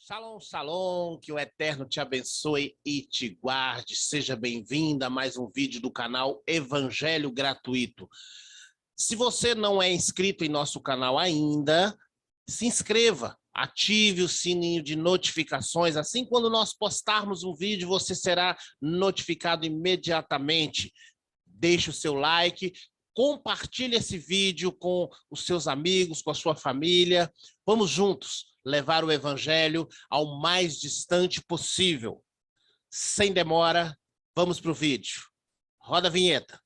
Shalom, shalom, que o Eterno te abençoe e te guarde. Seja bem-vinda a mais um vídeo do canal Evangelho Gratuito. Se você não é inscrito em nosso canal ainda, se inscreva, ative o sininho de notificações. Assim, quando nós postarmos um vídeo, você será notificado imediatamente. Deixe o seu like, compartilhe esse vídeo com os seus amigos, com a sua família. Vamos juntos levar o evangelho ao mais distante possível. Sem demora, vamos para o vídeo. Roda a vinheta.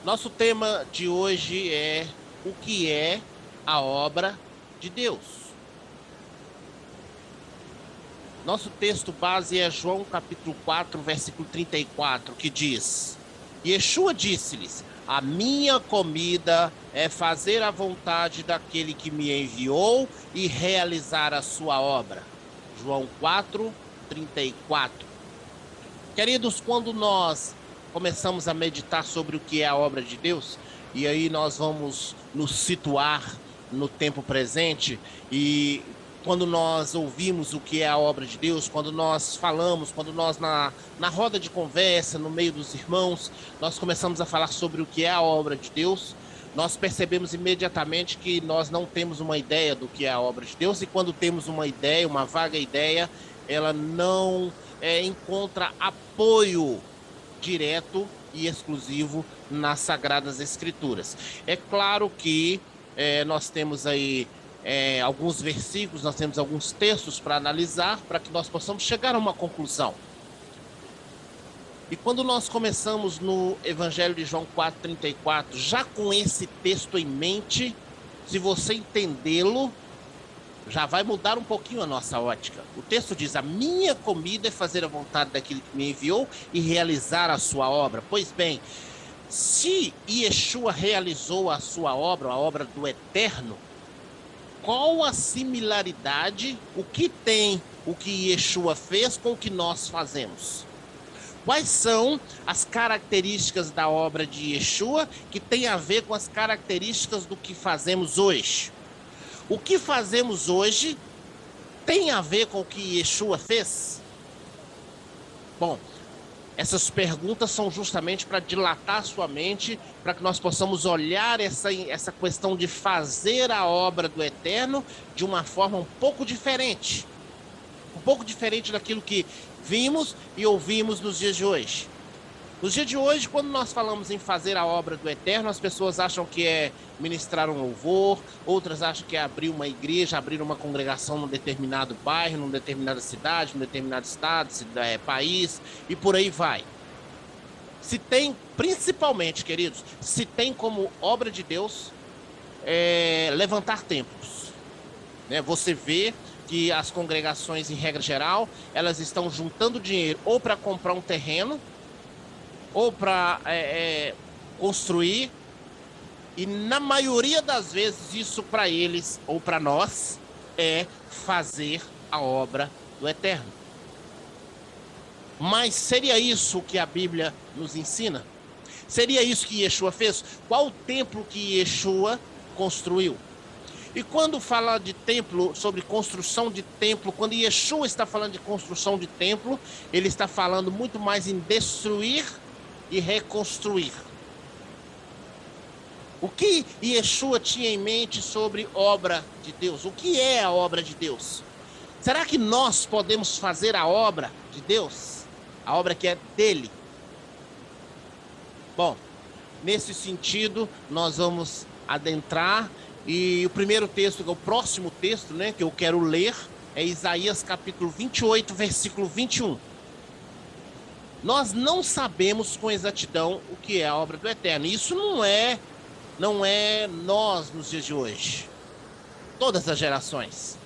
Nosso tema de hoje é o que é a obra de Deus. Nosso texto base é João capítulo 4, versículo 34, que diz: Yeshua disse-lhes, a minha comida é fazer a vontade daquele que me enviou e realizar a sua obra. João 4, 34. Queridos, quando nós começamos a meditar sobre o que é a obra de Deus, e aí nós vamos nos situar no tempo presente, e quando nós ouvimos o que é a obra de Deus, quando nós falamos, quando nós na roda de conversa, no meio dos irmãos, nós começamos a falar sobre o que é a obra de Deus, nós percebemos imediatamente que nós não temos uma ideia do que é a obra de Deus, e quando temos uma ideia, uma vaga ideia, ela não encontra apoio direto e exclusivo nas Sagradas Escrituras. É claro que nós temos aí alguns versículos, nós temos alguns textos para analisar, para que nós possamos chegar a uma conclusão. E quando nós começamos no Evangelho de João 4,34, já com esse texto em mente, se você entendê-lo, já vai mudar um pouquinho a nossa ótica. O texto diz, a minha comida é fazer a vontade daquele que me enviou e realizar a sua obra. Pois bem, se Yeshua realizou a sua obra, a obra do Eterno, qual a similaridade, o que tem o que Yeshua fez com o que nós fazemos? Quais são as características da obra de Yeshua que tem a ver com as características do que fazemos hoje? O que fazemos hoje tem a ver com o que Yeshua fez? Bom, essas perguntas são justamente para dilatar a sua mente, para que nós possamos olhar essa questão de fazer a obra do Eterno de uma forma um pouco diferente. Um pouco diferente daquilo que vimos e ouvimos nos dias de hoje. Nos dias de hoje, quando nós falamos em fazer a obra do Eterno, as pessoas acham que é ministrar um louvor, outras acham que é abrir uma igreja, abrir uma congregação num determinado bairro, numa determinada cidade, num determinado estado, país, e por aí vai. Se tem, principalmente, queridos, se tem como obra de Deus levantar templos. Você vê que as congregações, em regra geral, elas estão juntando dinheiro ou para comprar um terreno, ou para construir, e na maioria das vezes isso para eles, ou para nós, é fazer a obra do Eterno. Mas seria isso que a Bíblia nos ensina? Seria isso que Yeshua fez? Qual o templo que Yeshua construiu? E quando fala de templo, sobre construção de templo, quando Yeshua está falando de construção de templo, ele está falando muito mais em destruir e reconstruir. O que Yeshua tinha em mente sobre obra de Deus? O que é a obra de Deus? Será que nós podemos fazer a obra de Deus? A obra que é dele? Bom, nesse sentido, nós vamos adentrar, e o primeiro texto, o próximo texto, que eu quero ler, é Isaías capítulo 28, versículo 21. Nós não sabemos com exatidão o que é a obra do Eterno. Isso não é nós nos dias de hoje. Todas as gerações.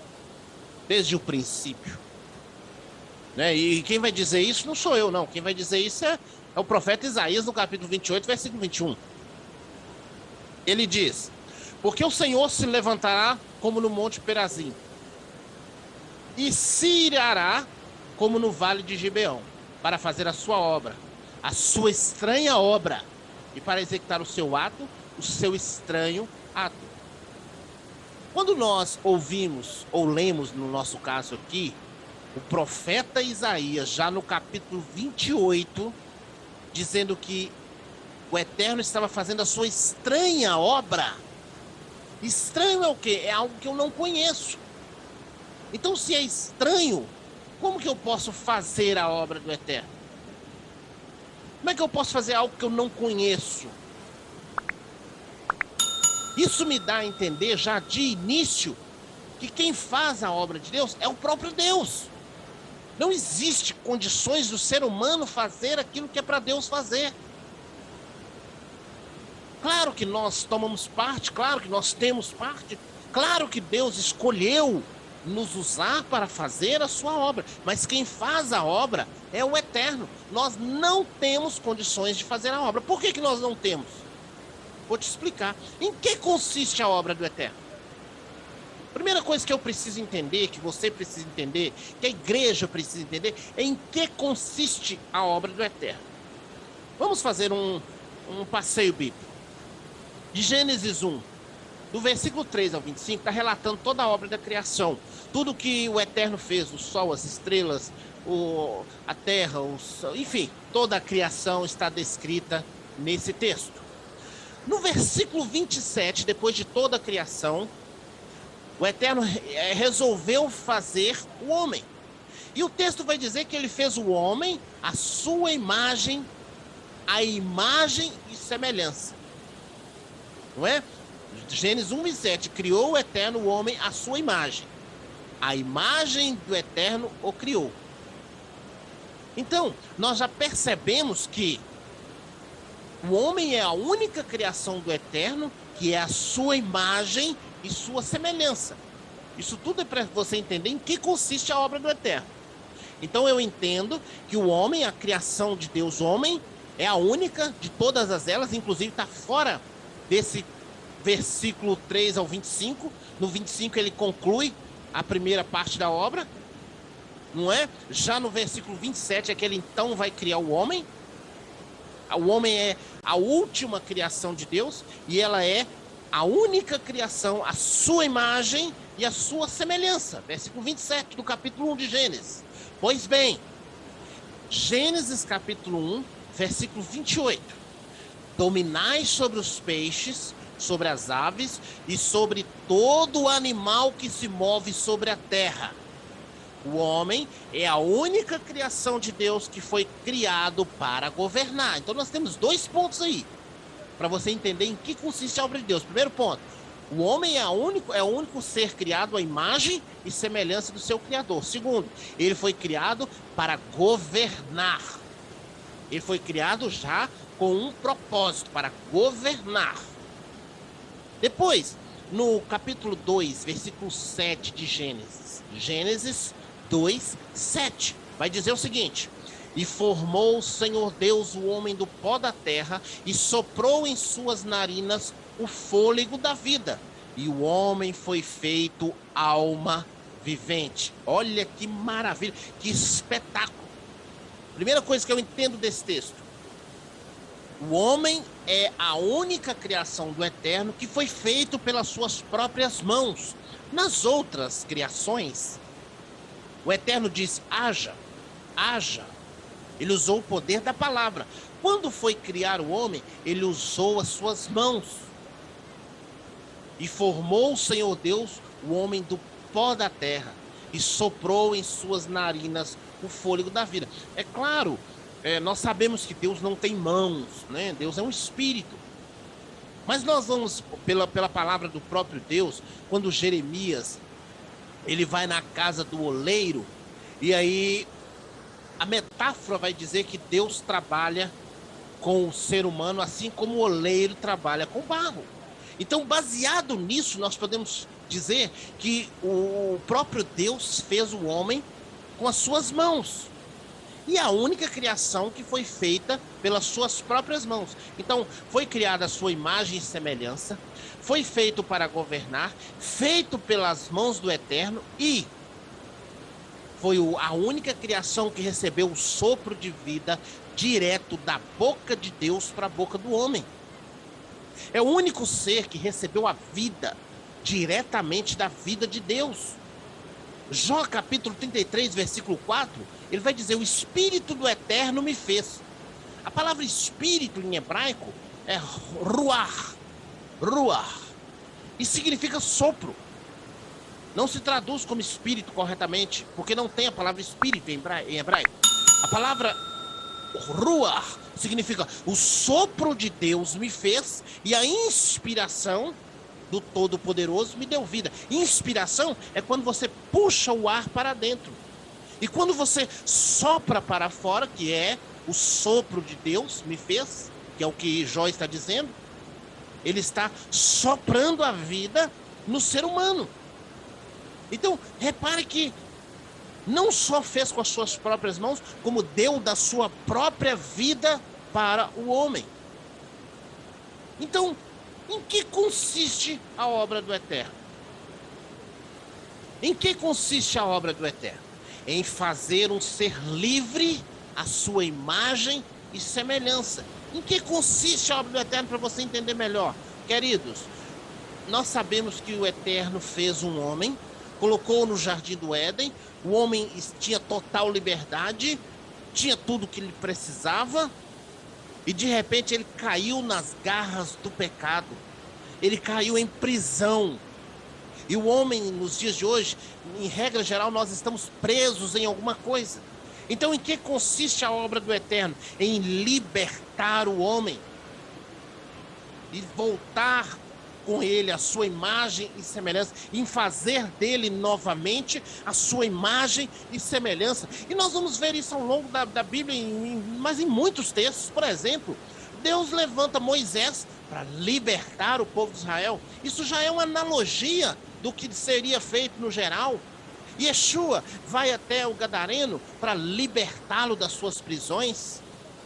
Desde o princípio. E quem vai dizer isso não sou eu, não. Quem vai dizer isso é o profeta Isaías no capítulo 28, versículo 21. Ele diz, porque o Senhor se levantará como no monte Perazim, e se irá como no vale de Gibeão, para fazer a sua obra, a sua estranha obra, e para executar o seu ato, o seu estranho ato. Quando nós ouvimos ou lemos, no nosso caso aqui, o profeta Isaías, já no capítulo 28, dizendo que o Eterno estava fazendo a sua estranha obra. Estranho é o quê? É algo que eu não conheço. Então, se é estranho, como que eu posso fazer a obra do Eterno? Como é que eu posso fazer algo que eu não conheço? Isso me dá a entender já de início que quem faz a obra de Deus é o próprio Deus. Não existe condições do ser humano fazer aquilo que é para Deus fazer. Claro que nós tomamos parte, claro que nós temos parte, claro que Deus escolheu nos usar para fazer a sua obra, mas quem faz a obra é o Eterno. Nós não temos condições de fazer a obra. Por que nós não temos? Vou te explicar. Em que consiste a obra do Eterno? Primeira coisa que eu preciso entender, que você precisa entender, que a igreja precisa entender, é em que consiste a obra do Eterno. Vamos fazer um passeio bíblico. De Gênesis 1, do versículo 3 ao 25, está relatando toda a obra da criação. Tudo que o Eterno fez, o sol, as estrelas, a terra, enfim, toda a criação está descrita nesse texto. No versículo 27, depois de toda a criação, o Eterno resolveu fazer o homem. E o texto vai dizer que ele fez o homem à sua imagem, a imagem e semelhança. Não é? Gênesis 1, 27, criou o Eterno o homem à sua imagem. A imagem do Eterno o criou. Então, nós já percebemos que o homem é a única criação do Eterno, que é a sua imagem e sua semelhança. Isso tudo é para você entender em que consiste a obra do Eterno. Então eu entendo que o homem, a criação de Deus homem, é a única de todas as elas, inclusive está fora desse versículo 3 ao 25. No 25 ele conclui a primeira parte da obra, não é? Já no versículo 27 é que ele então vai criar o homem. O homem é a última criação de Deus e ela é a única criação, a sua imagem e a sua semelhança. Versículo 27 do capítulo 1 de Gênesis. Pois bem, Gênesis capítulo 1, versículo 28. Dominai sobre os peixes, sobre as aves e sobre todo animal que se move sobre a terra. O homem é a única criação de Deus que foi criado para governar. Então nós temos dois pontos aí, para você entender em que consiste a obra de Deus. Primeiro ponto, o homem é o único ser criado à imagem e semelhança do seu Criador. Segundo, ele foi criado para governar. Ele foi criado já com um propósito, para governar. Depois, no capítulo 2, versículo 7 de Gênesis. Gênesis 2, 7. Vai dizer o seguinte: e formou o Senhor Deus o homem do pó da terra e soprou em suas narinas o fôlego da vida. E o homem foi feito alma vivente. Olha que maravilha, que espetáculo. Primeira coisa que eu entendo desse texto: o homem é a única criação do Eterno que foi feito pelas suas próprias mãos. Nas outras criações, o Eterno disse: haja, haja. Ele usou o poder da palavra. Quando foi criar o homem, ele usou as suas mãos. E formou o Senhor Deus o homem do pó da terra e soprou em suas narinas o fôlego da vida. É claro, nós sabemos que Deus não tem mãos, né? Deus é um espírito. Mas nós vamos, pela palavra do próprio Deus, quando Jeremias ele vai na casa do oleiro, e aí a metáfora vai dizer que Deus trabalha com o ser humano assim como o oleiro trabalha com o barro. Então, baseado nisso, nós podemos dizer que o próprio Deus fez o homem com as suas mãos. E a única criação que foi feita pelas suas próprias mãos. Então, foi criada a sua imagem e semelhança, foi feito para governar, feito pelas mãos do Eterno e foi a única criação que recebeu o sopro de vida direto da boca de Deus para a boca do homem. É o único ser que recebeu a vida diretamente da vida de Deus. Jó capítulo 33, versículo 4, ele vai dizer: o Espírito do Eterno me fez. A palavra espírito em hebraico é ruach, e significa sopro. Não se traduz como espírito corretamente, porque não tem a palavra espírito em hebraico. A palavra ruach significa o sopro de Deus me fez, e a inspiração do Todo-Poderoso me deu vida. Inspiração é quando você puxa o ar para dentro. E quando você sopra para fora, que é o sopro de Deus me fez, que é o que Jó está dizendo, ele está soprando a vida no ser humano. Então, repare que não só fez com as suas próprias mãos, como deu da sua própria vida para o homem. Então, em que consiste a obra do Eterno? Em que consiste a obra do Eterno? Em fazer um ser livre à sua imagem e semelhança. Em que consiste a obra do Eterno, para você entender melhor? Queridos, nós sabemos que o Eterno fez um homem, colocou no jardim do Éden. O homem tinha total liberdade, tinha tudo o que ele precisava, e de repente ele caiu nas garras do pecado. Ele caiu em prisão. E o homem, nos dias de hoje, em regra geral, nós estamos presos em alguma coisa. Então, em que consiste a obra do Eterno? Em libertar o homem e voltar com ele a sua imagem e semelhança, em fazer dele novamente a sua imagem e semelhança. E nós vamos ver isso ao longo da Bíblia, mas em muitos textos. Por exemplo, Deus levanta Moisés para libertar o povo de Israel. Isso já é uma analogia do que seria feito no geral. Yeshua vai até o Gadareno para libertá-lo das suas prisões.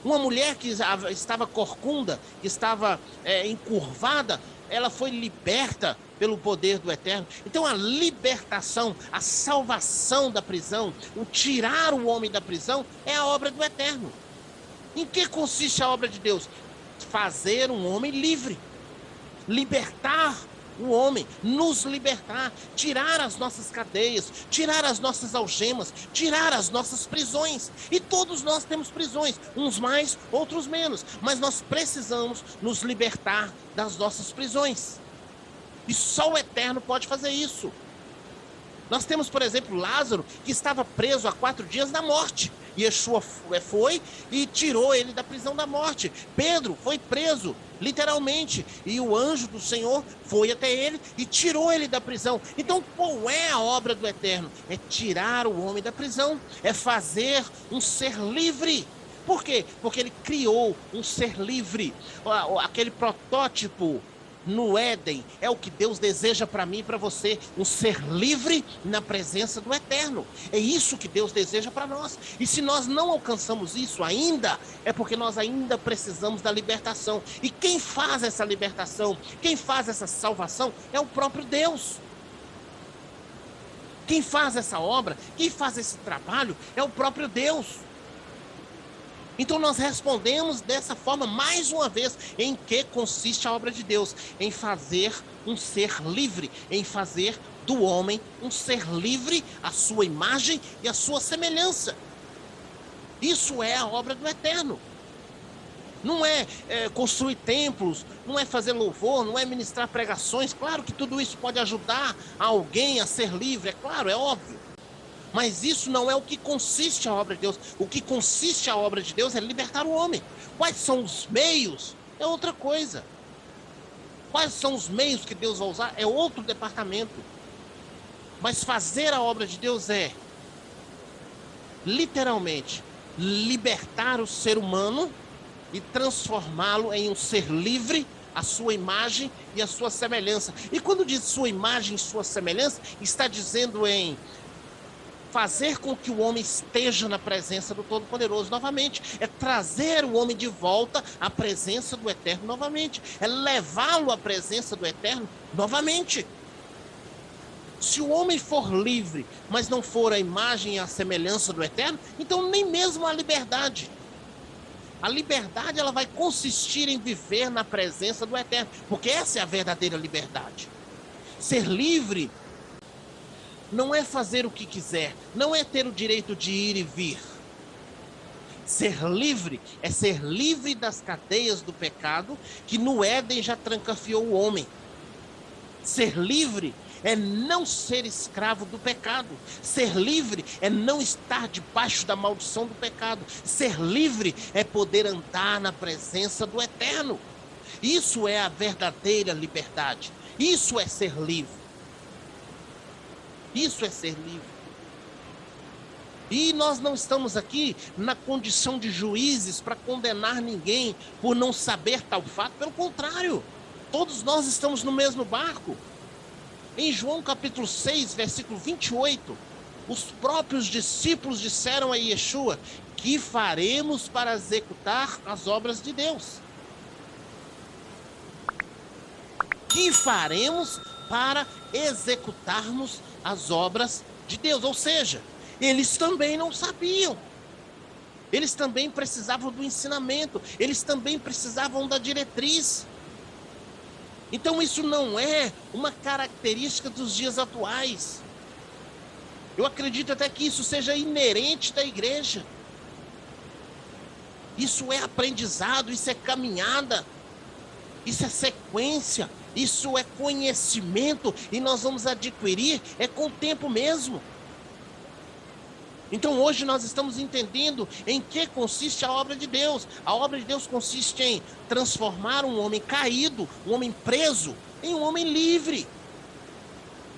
Uma mulher que estava corcunda, que estava encurvada, ela foi liberta pelo poder do Eterno. Então a libertação, a salvação da prisão, o tirar o homem da prisão, é a obra do Eterno. Em que consiste a obra de Deus? Fazer um homem livre, libertar o homem, nos libertar, tirar as nossas cadeias, tirar as nossas algemas, tirar as nossas prisões. E todos nós temos prisões, uns mais, outros menos, mas nós precisamos nos libertar das nossas prisões. E só o Eterno pode fazer isso. Nós temos, por exemplo, Lázaro, que estava preso há 4 dias na morte. Yeshua foi e tirou ele da prisão da morte. Pedro foi preso, literalmente, e o anjo do Senhor foi até ele e tirou ele da prisão. Então, qual é a obra do Eterno? É tirar o homem da prisão, é fazer um ser livre. Por quê? Porque ele criou um ser livre. Aquele protótipo no Éden é o que Deus deseja para mim e para você, um ser livre na presença do Eterno. É isso que Deus deseja para nós. E se nós não alcançamos isso ainda, é porque nós ainda precisamos da libertação. E quem faz essa libertação, quem faz essa salvação é o próprio Deus. Quem faz essa obra, quem faz esse trabalho é o próprio Deus. Então nós respondemos dessa forma mais uma vez. Em que consiste a obra de Deus? Em fazer um ser livre, em fazer do homem um ser livre, a sua imagem e a sua semelhança. Isso é a obra do Eterno. Não é construir templos, não é fazer louvor, não é ministrar pregações. Claro que tudo isso pode ajudar alguém a ser livre, é claro, é óbvio. Mas isso não é o que consiste a obra de Deus. O que consiste a obra de Deus é libertar o homem. Quais são os meios? É outra coisa. Quais são os meios que Deus vai usar? É outro departamento. Mas fazer a obra de Deus é, literalmente, libertar o ser humano e transformá-lo em um ser livre, a sua imagem e a sua semelhança. E quando diz sua imagem e sua semelhança, está dizendo em fazer com que o homem esteja na presença do Todo-Poderoso novamente. É trazer o homem de volta à presença do Eterno novamente. É levá-lo à presença do Eterno novamente. Se o homem for livre, mas não for a imagem e a semelhança do Eterno, então nem mesmo a liberdade. A liberdade, ela vai consistir em viver na presença do Eterno, porque essa é a verdadeira liberdade. Ser livre não é fazer o que quiser, não é ter o direito de ir e vir. Ser livre é ser livre das cadeias do pecado que no Éden já trancafiou o homem. Ser livre é não ser escravo do pecado. Ser livre é não estar debaixo da maldição do pecado. Ser livre é poder andar na presença do Eterno. Isso é a verdadeira liberdade. Isso é ser livre. Isso é ser livre. E nós não estamos aqui na condição de juízes para condenar ninguém por não saber tal fato. Pelo contrário, todos nós estamos no mesmo barco. Em João capítulo 6, versículo 28, os próprios discípulos disseram a Yeshua: que faremos para executar as obras de Deus? Que faremos para executarmos as obras de Deus? Ou seja, eles também não sabiam. Eles também precisavam do ensinamento. Eles também precisavam da diretriz. Então isso não é uma característica dos dias atuais. Eu acredito até que isso seja inerente da igreja. Isso é aprendizado, isso é caminhada, isso é sequência, isso é conhecimento, e nós vamos adquirir com o tempo mesmo. Então hoje nós estamos entendendo em que consiste a obra de Deus. A obra de Deus consiste em transformar um homem caído, um homem preso, em um homem livre.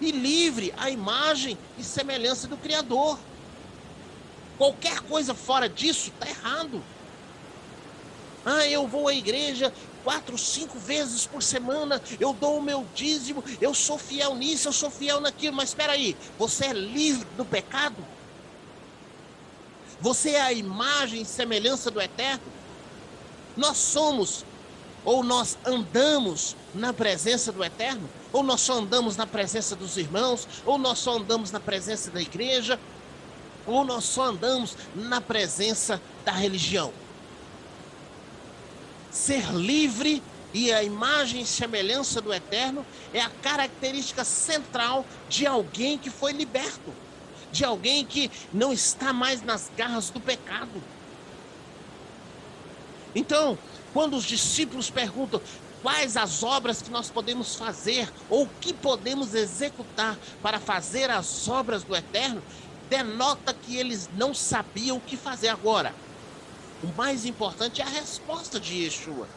E livre à imagem e semelhança do Criador. Qualquer coisa fora disso está errado. Eu vou à igreja 4, 5 vezes por semana, eu dou o meu dízimo, eu sou fiel nisso, eu sou fiel naquilo. Mas espera aí, você é livre do pecado? Você é a imagem e semelhança do Eterno? Nós somos, ou nós andamos na presença do Eterno? Ou nós só andamos na presença dos irmãos? Ou nós só andamos na presença da igreja? Ou nós só andamos na presença da religião? Ser livre e a imagem e semelhança do Eterno é a característica central de alguém que foi liberto. De alguém que não está mais nas garras do pecado. Então, quando os discípulos perguntam quais as obras que nós podemos fazer, ou o que podemos executar para fazer as obras do Eterno, denota que eles não sabiam o que fazer. Agora, o mais importante é a resposta de Yeshua.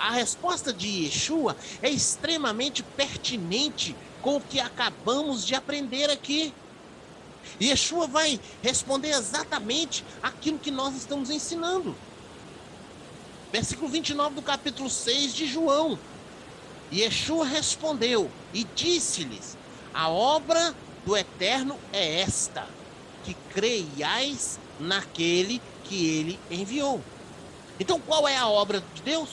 A resposta de Yeshua é extremamente pertinente com o que acabamos de aprender aqui. Yeshua vai responder exatamente aquilo que nós estamos ensinando. Versículo 29 do capítulo 6 de João. Yeshua respondeu e disse-lhes: a obra do Eterno é esta, que creiais naquele que ele enviou. Então qual é a obra de Deus?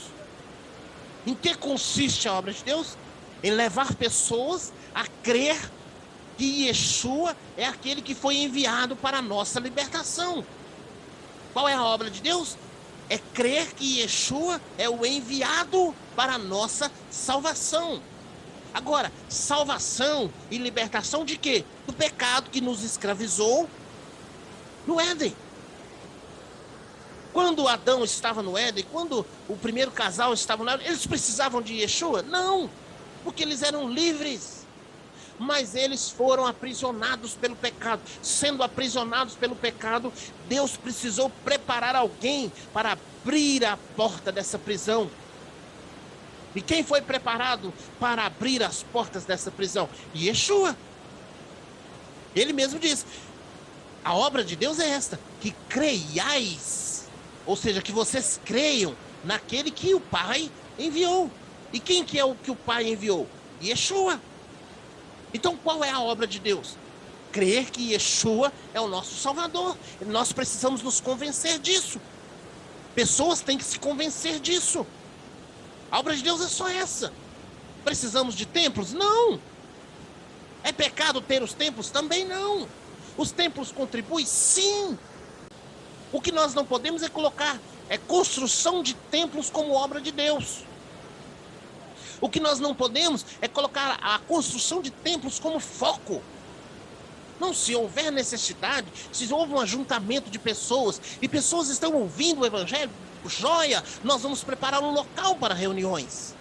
Em que consiste a obra de Deus? Em levar pessoas a crer que Yeshua é aquele que foi enviado para a nossa libertação. Qual é a obra de Deus? É crer que Yeshua é o enviado para a nossa salvação. Agora, salvação e libertação de quê? Do pecado que nos escravizou no Éden. Quando Adão estava no Éden, quando o primeiro casal estava no Éden, eles precisavam de Yeshua? Não, porque eles eram livres. Mas eles foram aprisionados pelo pecado. Sendo aprisionados pelo pecado, Deus precisou preparar alguém para abrir a porta dessa prisão. E quem foi preparado para abrir as portas dessa prisão? Yeshua. Ele mesmo diz: a obra de Deus é esta, que creiais. Ou seja, que vocês creiam naquele que o Pai enviou. E quem que é o que o Pai enviou? Yeshua. Então qual é a obra de Deus? Crer que Yeshua é o nosso Salvador. Nós precisamos nos convencer disso. Pessoas têm que se convencer disso. A obra de Deus é só essa. Precisamos de templos? Não. É pecado ter os templos? Também não. Os templos contribuem? Sim. O que nós não podemos é colocar construção de templos como obra de Deus. O que nós não podemos é colocar a construção de templos como foco. Não, se houver necessidade, se houve um ajuntamento de pessoas e pessoas estão ouvindo o evangelho, joia, nós vamos preparar um local para reuniões.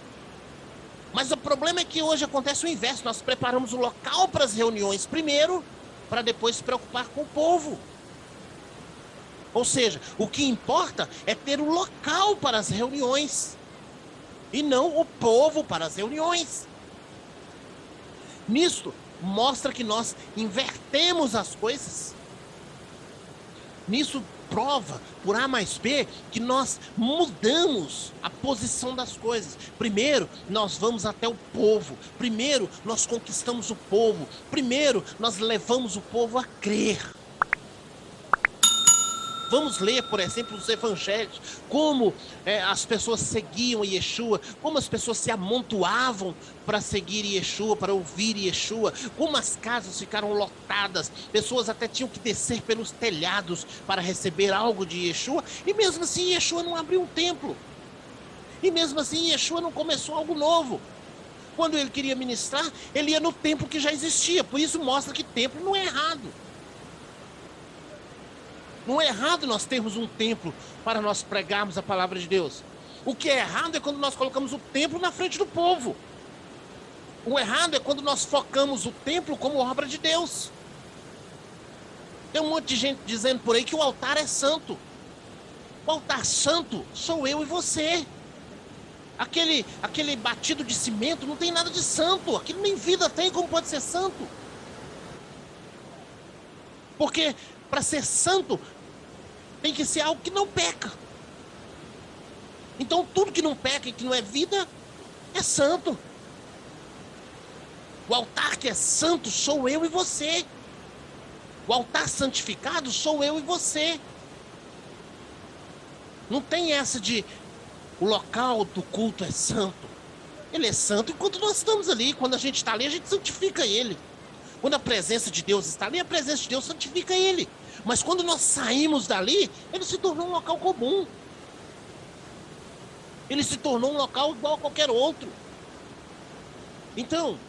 Mas o problema é que hoje acontece o inverso, nós preparamos o local para as reuniões primeiro, para depois se preocupar com o povo. Ou seja, o que importa é ter o local para as reuniões e não o povo para as reuniões. Nisto, mostra que nós invertemos as coisas. Nisso prova, por A mais B, que nós mudamos a posição das coisas. Primeiro, nós vamos até o povo. Primeiro, nós conquistamos o povo. Primeiro, nós levamos o povo a crer. Vamos ler, por exemplo, os evangelhos, como as pessoas seguiam Yeshua, como as pessoas se amontoavam para seguir Yeshua, para ouvir Yeshua, como as casas ficaram lotadas, pessoas até tinham que descer pelos telhados para receber algo de Yeshua, e mesmo assim Yeshua não abriu um templo, e mesmo assim Yeshua não começou algo novo. Quando ele queria ministrar, ele ia no templo que já existia, por isso mostra que templo não é errado. Não é errado nós termos um templo para nós pregarmos a palavra de Deus. O que é errado é quando nós colocamos o templo na frente do povo. O errado é quando nós focamos o templo como obra de Deus. Tem um monte de gente dizendo por aí que o altar é santo. O altar santo sou eu e você. Aquele batido de cimento não tem nada de santo. Aquilo nem vida tem, como pode ser santo? Porque para ser santo, tem que ser algo que não peca. Então, tudo que não peca e que não é vida, é santo. O altar que é santo sou eu e você. O altar santificado sou eu e você. Não tem essa de o local do culto é santo. Ele é santo enquanto nós estamos ali. Quando a gente está ali, a gente santifica ele. Quando a presença de Deus está ali, a presença de Deus santifica ele. Mas quando nós saímos dali, ele se tornou um local comum. Ele se tornou um local igual a qualquer outro. Então,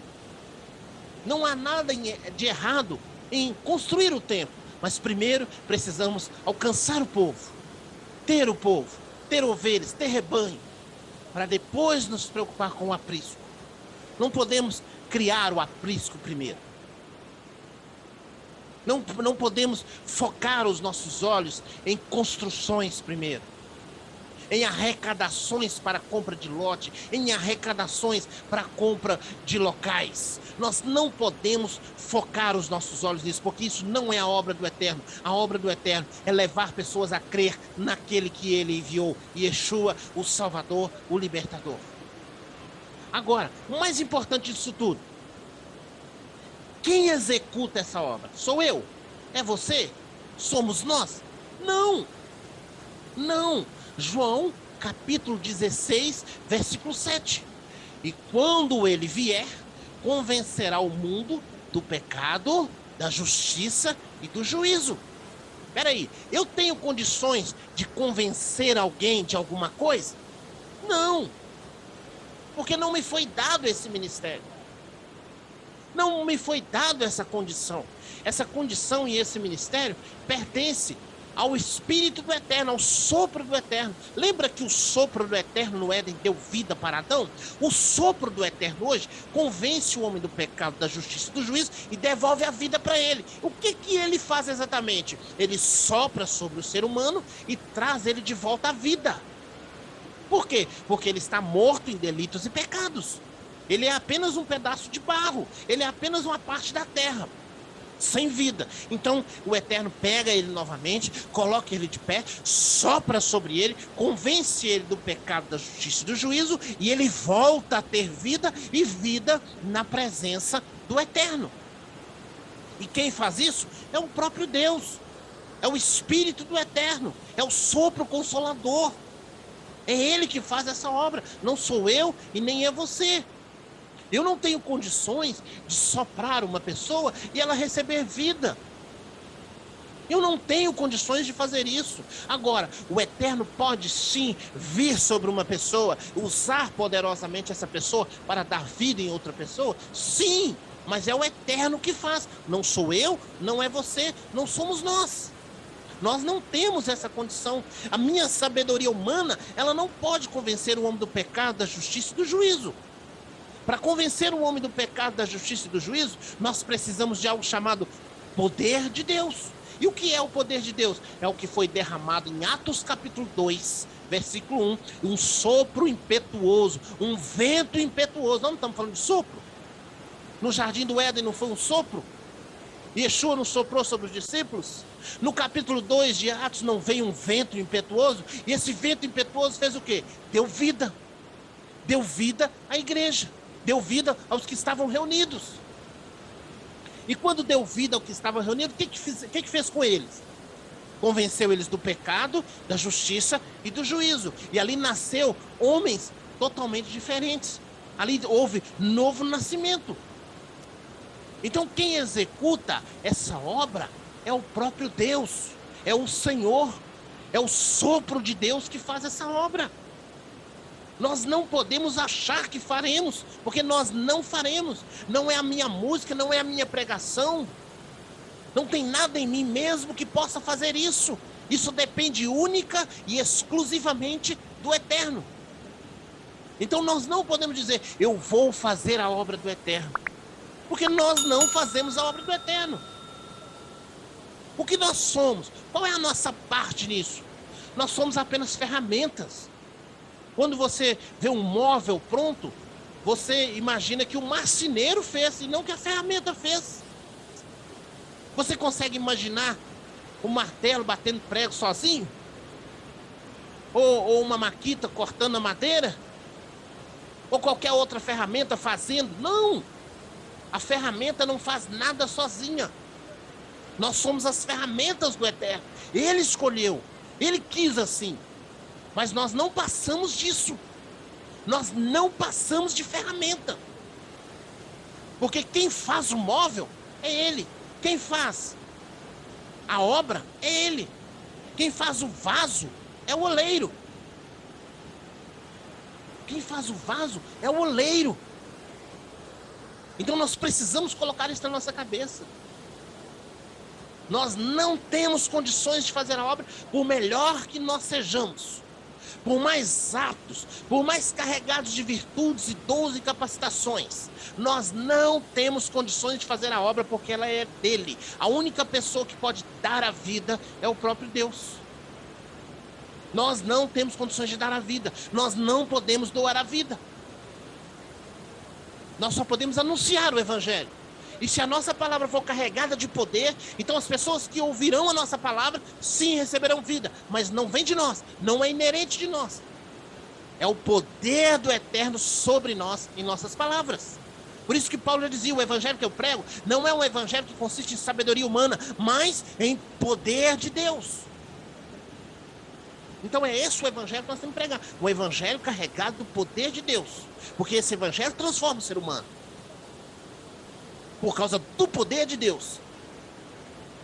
não há nada de errado em construir o templo. Mas primeiro precisamos alcançar o povo, ter ovelhas, ter rebanho, para depois nos preocupar com o aprisco. Não podemos criar o aprisco primeiro. Não podemos focar os nossos olhos em construções primeiro, em arrecadações para a compra de lote, em arrecadações para a compra de locais. Nós não podemos focar os nossos olhos nisso, porque isso não é a obra do Eterno. A obra do Eterno é levar pessoas a crer naquele que ele enviou, Yeshua, o Salvador, o Libertador. Agora, o mais importante disso tudo, quem executa essa obra? Sou eu? É você? Somos nós? Não! Não! João, capítulo 16, versículo 7. E quando ele vier, convencerá o mundo do pecado, da justiça e do juízo. Espera aí, eu tenho condições de convencer alguém de alguma coisa? Não! Porque não me foi dado esse ministério. Não me foi dado essa condição. Essa condição e esse ministério pertence ao Espírito do Eterno, ao sopro do Eterno. Lembra que o sopro do Eterno no Éden deu vida para Adão? O sopro do Eterno hoje convence o homem do pecado, da justiça e do juízo e devolve a vida para ele. O que ele faz exatamente? Ele sopra sobre o ser humano e traz ele de volta à vida. Por quê? Porque ele está morto em delitos e pecados. Ele é apenas um pedaço de barro. Ele é apenas uma parte da terra, sem vida. Então o Eterno pega ele novamente, coloca ele de pé, sopra sobre ele, convence ele do pecado, da justiça e do juízo, e ele volta a ter vida, e vida na presença do Eterno. E quem faz isso é o próprio Deus, é o Espírito do Eterno, é o sopro consolador. É ele que faz essa obra, não sou eu e nem é você. Eu não tenho condições de soprar uma pessoa e ela receber vida. Eu não tenho condições de fazer isso. Agora, o Eterno pode sim vir sobre uma pessoa, usar poderosamente essa pessoa para dar vida em outra pessoa? Sim, mas é o Eterno que faz. Não sou eu, não é você, não somos nós. Nós não temos essa condição. A minha sabedoria humana, ela não pode convencer o homem do pecado, da justiça e do juízo. Para convencer o homem do pecado, da justiça e do juízo, nós precisamos de algo chamado poder de Deus. E o que é o poder de Deus? É o que foi derramado em Atos capítulo 2, versículo 1. Um sopro impetuoso, um vento impetuoso. Não estamos falando de sopro? No jardim do Éden não foi um sopro? Yeshua não soprou sobre os discípulos? No capítulo 2 de Atos não veio um vento impetuoso? E esse vento impetuoso fez o quê? Deu vida. Deu vida à igreja. Deu vida aos que estavam reunidos. E quando deu vida ao que estava reunido, o que fez com eles? Convenceu eles do pecado, da justiça e do juízo. E ali nasceu homens totalmente diferentes. Ali houve novo nascimento. Então quem executa essa obra é o próprio Deus, é o Senhor, é o sopro de Deus que faz essa obra. Nós não podemos achar que faremos, porque nós não faremos. Não é a minha música, não é a minha pregação. Não tem nada em mim mesmo que possa fazer isso. Isso depende única e exclusivamente do Eterno. Então nós não podemos dizer, eu vou fazer a obra do Eterno. Porque nós não fazemos a obra do Eterno. O que nós somos? Qual é a nossa parte nisso? Nós somos apenas ferramentas. Quando você vê um móvel pronto, você imagina que o marceneiro fez e não que a ferramenta fez. Você consegue imaginar o martelo batendo prego sozinho? Ou uma maquita cortando a madeira? Ou qualquer outra ferramenta fazendo? Não! A ferramenta não faz nada sozinha. Nós somos as ferramentas do Eterno. Ele escolheu, ele quis assim. Mas nós não passamos disso. Nós não passamos de ferramenta. Porque quem faz o móvel é ele. Quem faz a obra é ele. Quem faz o vaso é o oleiro. Quem faz o vaso é o oleiro. Então nós precisamos colocar isso na nossa cabeça. Nós não temos condições de fazer a obra, por melhor que nós sejamos. Por mais aptos, por mais carregados de virtudes e dons e capacitações, nós não temos condições de fazer a obra porque ela é dele. A única pessoa que pode dar a vida é o próprio Deus. Nós não temos condições de dar a vida. Nós não podemos doar a vida. Nós só podemos anunciar o Evangelho. E se a nossa palavra for carregada de poder, então as pessoas que ouvirão a nossa palavra, sim, receberão vida. Mas não vem de nós, não é inerente de nós. É o poder do Eterno sobre nós, em nossas palavras. Por isso que Paulo já dizia, o evangelho que eu prego não é um evangelho que consiste em sabedoria humana, mas em poder de Deus. Então é esse o evangelho que nós temos que pregar. Um evangelho carregado do poder de Deus. Porque esse evangelho transforma o ser humano. Por causa do poder de Deus.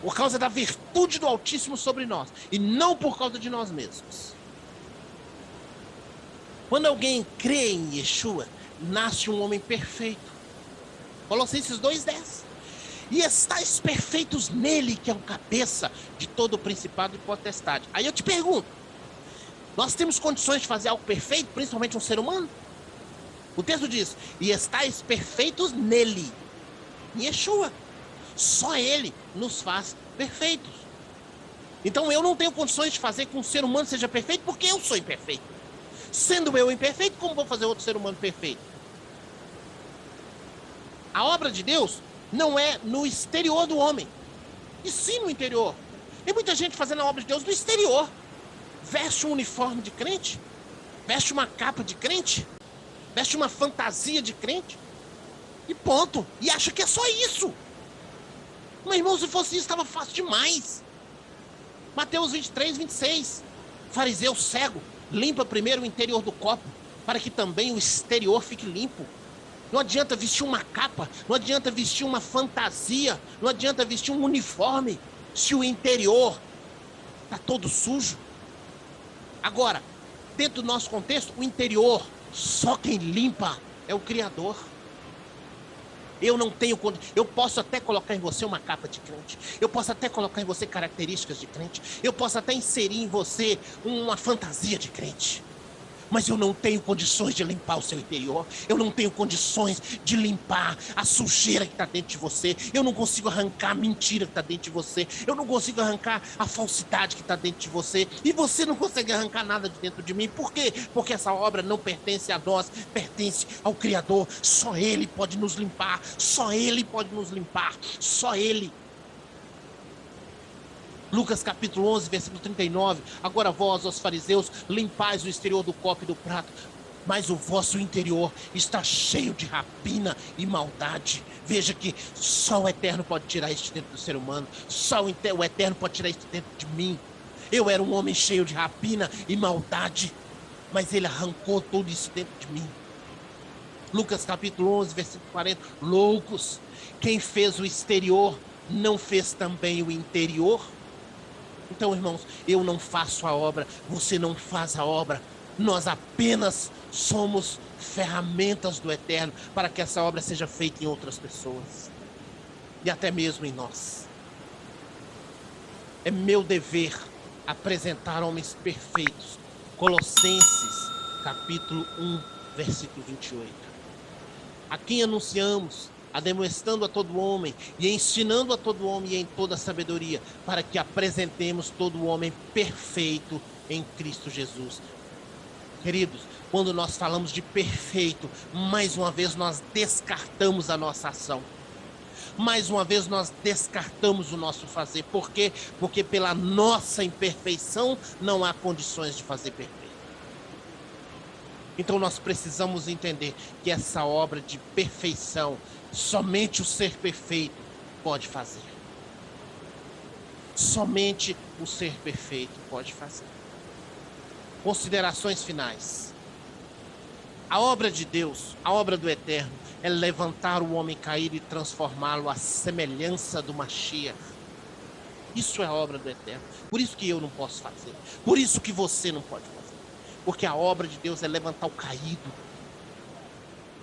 Por causa da virtude do Altíssimo sobre nós. E não por causa de nós mesmos. Quando alguém crê em Yeshua, nasce um homem perfeito. Colossenses 2:10. E estáis perfeitos nele, que é o cabeça de todo o principado e potestade. Aí eu te pergunto, nós temos condições de fazer algo perfeito, principalmente um ser humano? O texto diz, e estáis perfeitos nele, em Yeshua. Só ele nos faz perfeitos. Então eu não tenho condições de fazer que um ser humano seja perfeito, porque eu sou imperfeito. Sendo eu imperfeito, como vou fazer outro ser humano perfeito? A obra de Deus não é no exterior do homem, e sim no interior. Tem muita gente fazendo a obra de Deus no exterior. Veste um uniforme de crente, veste uma capa de crente, veste uma fantasia de crente, e ponto. E acha que é só isso. Meu irmão, se fosse isso, estava fácil demais. Mateus 23:26. Fariseu cego, limpa primeiro o interior do copo, para que também o exterior fique limpo. Não adianta vestir uma capa, não adianta vestir uma fantasia, não adianta vestir um uniforme. se o interior está todo sujo? Agora, dentro do nosso contexto, o interior, só quem limpa é o Criador. Eu não tenho condição. Eu posso até colocar em você uma capa de crente. Eu posso até colocar em você características de crente. Eu posso até inserir em você uma fantasia de crente. Mas eu não tenho condições de limpar o seu interior. Eu não tenho condições de limpar a sujeira que está dentro de você. Eu não consigo arrancar a mentira que está dentro de você. Eu não consigo arrancar a falsidade que está dentro de você. E você não consegue arrancar nada de dentro de mim. Por quê? Porque essa obra não pertence a nós, pertence ao Criador. Só Ele pode nos limpar. Só Ele pode nos limpar. Só Ele. Lucas capítulo 11, versículo 39. Agora vós, os fariseus, limpais o exterior do copo e do prato, mas o vosso interior está cheio de rapina e maldade. Veja que só o Eterno pode tirar isso de dentro do ser humano. Só o Eterno pode tirar isso de dentro de mim. Eu era um homem cheio de rapina e maldade, mas Ele arrancou tudo isso dentro de mim. Lucas capítulo 11, versículo 40. Loucos, quem fez o exterior não fez também o interior? Então, irmãos, eu não faço a obra, você não faz a obra. Nós apenas somos ferramentas do Eterno para que essa obra seja feita em outras pessoas. E até mesmo em nós. É meu dever apresentar homens perfeitos. Colossenses, capítulo 1, versículo 28. A quem anunciamos, ademoestando a todo homem e ensinando a todo homem em toda sabedoria, para que apresentemos todo homem perfeito em Cristo Jesus. Queridos, quando nós falamos de perfeito, mais uma vez nós descartamos a nossa ação. Mais uma vez nós descartamos o nosso fazer. Por quê? Porque pela nossa imperfeição não há condições de fazer perfeito. Então nós precisamos entender que essa obra de perfeição, somente o ser perfeito pode fazer. Somente o ser perfeito pode fazer. Considerações finais. A obra de Deus, a obra do Eterno, é levantar o homem caído e transformá-lo à semelhança do Mashiach. Isso é a obra do Eterno. Por isso que eu não posso fazer. Por isso que você não pode fazer. Porque a obra de Deus é levantar o caído,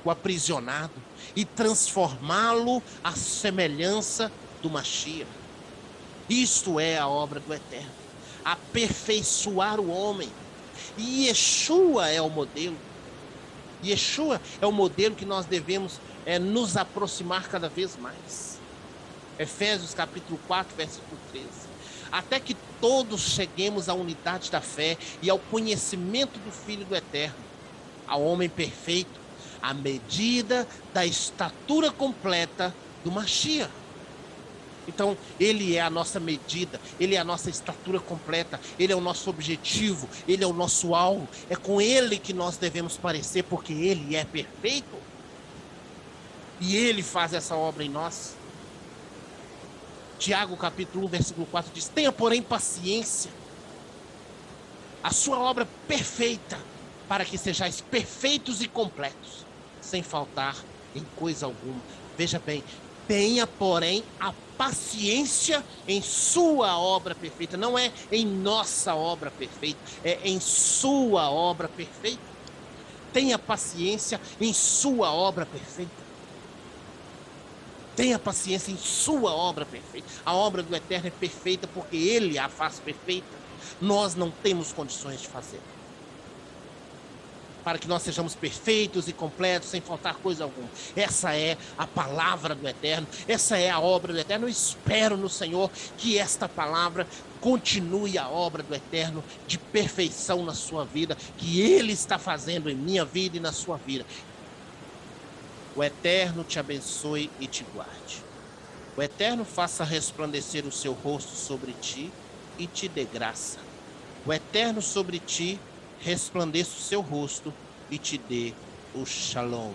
o aprisionado, e transformá-lo à semelhança do Mashiach. Isto é a obra do Eterno. Aperfeiçoar o homem. E Yeshua é o modelo. Yeshua é o modelo que nós devemos nos aproximar cada vez mais. Efésios capítulo 4, versículo 13. Até que todos cheguemos à unidade da fé e ao conhecimento do Filho do Eterno, ao homem perfeito, à medida da estatura completa do Mashiach. Então, ele é a nossa medida, ele é a nossa estatura completa, ele é o nosso objetivo, ele é o nosso alvo. É com ele que nós devemos parecer, porque ele é perfeito. E ele faz essa obra em nós. Tiago capítulo 1, versículo 4 diz: tenha, porém, paciência, a sua obra perfeita, para que sejais perfeitos e completos, sem faltar em coisa alguma. Veja bem, tenha, porém, a paciência em sua obra perfeita. Não é em nossa obra perfeita, é em sua obra perfeita. Tenha paciência em sua obra perfeita. Tenha paciência em sua obra perfeita. A obra do Eterno é perfeita porque Ele a faz perfeita. Nós não temos condições de fazer. Para que nós sejamos perfeitos e completos, sem faltar coisa alguma. Essa é a palavra do Eterno. Essa é a obra do Eterno. Eu espero no Senhor que esta palavra continue a obra do Eterno de perfeição na sua vida, que Ele está fazendo em minha vida e na sua vida. O Eterno te abençoe e te guarde. O Eterno faça resplandecer o seu rosto sobre ti e te dê graça. O Eterno sobre ti resplandeça o seu rosto e te dê o Shalom.